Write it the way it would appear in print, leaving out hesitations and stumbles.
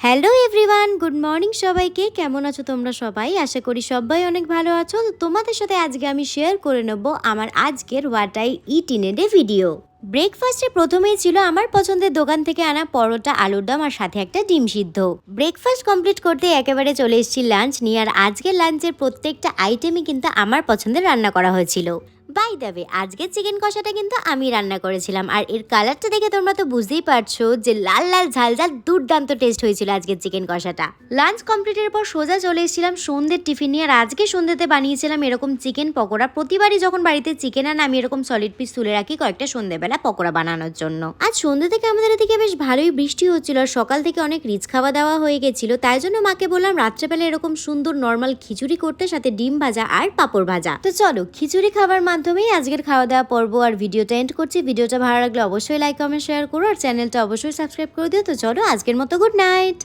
Hello everyone, good morning সবাইকে। কেমন আছো তোমরা সবাই? আশা করি সবাই অনেক ভালো আছো। তো তোমাদের সাথে আজকে আমি শেয়ার করে নেব আমার আজকের what I it in a day video. ব্রেকফাস্টে প্রথমেই ছিল আমার পছন্দের দোকান থেকে আনা পরোটা, আলুর দম আর সাথে একটা ডিম সিদ্ধ। ব্রেকফাস্ট কমপ্লিট করতে একেবারে চলে এসেছি লাঞ্চ নিয়ে। আর আজকের লাঞ্চের প্রত্যেকটা আইটেমই কিন্তু আমার পছন্দের রান্না করা হয়েছিল। বাই দ্য ওয়ে, আজকের চিকেন কষাটা কিন্তু আমি রান্না করেছিলাম। আর এর কালারটা দেখে তোমরা তো বুঝতেই পারছো যে লাল লাল ঝাল ঝাল দুর্দান্ত টেস্ট হয়েছিল আজকের চিকেন কষাটা। লাঞ্চ কমপ্লিটের পর সোজা চলে এসেছিলাম সন্ধ্যের টিফিন নিয়ে। আর আজকে সন্ধ্যেতে বানিয়েছিলাম এরকম চিকেন পকোড়া। প্রতিবারই যখন বাড়িতে চিকেন আন আমি এরকম সলিড পিস তুলে রাখি কয়েকটা সন্ধ্যেবেলা পকোড়া বানানোর জন্য। আজ সন্ধ্যে থেকে আমাদের এদিকে বেশ ভালোই বৃষ্টি হচ্ছিল। আর সকাল থেকে অনেক রিচ খাওয়া দাওয়া হয়ে গেছিল, তাই জন্য মাকে বললাম রাত্রেবেলা এরকম সুন্দর নর্মাল খিচুড়ি করতে, সাথে ডিম ভাজা আর পাঁপড় ভাজা। তো চলো খিচুড়ি খাবার মাধ্যমেই আজকের খাওয়া দাওয়া পর্ব আর ভিডিওটা এন্ড করছি। ভিডিওটা ভালো লাগলে অবশ্যই লাইক কমেন্ট শেয়ার করো আর চ্যানেলটা অবশ্যই সাবস্ক্রাইব করে দিও। তো চলো আজকের মতো গুড নাইট।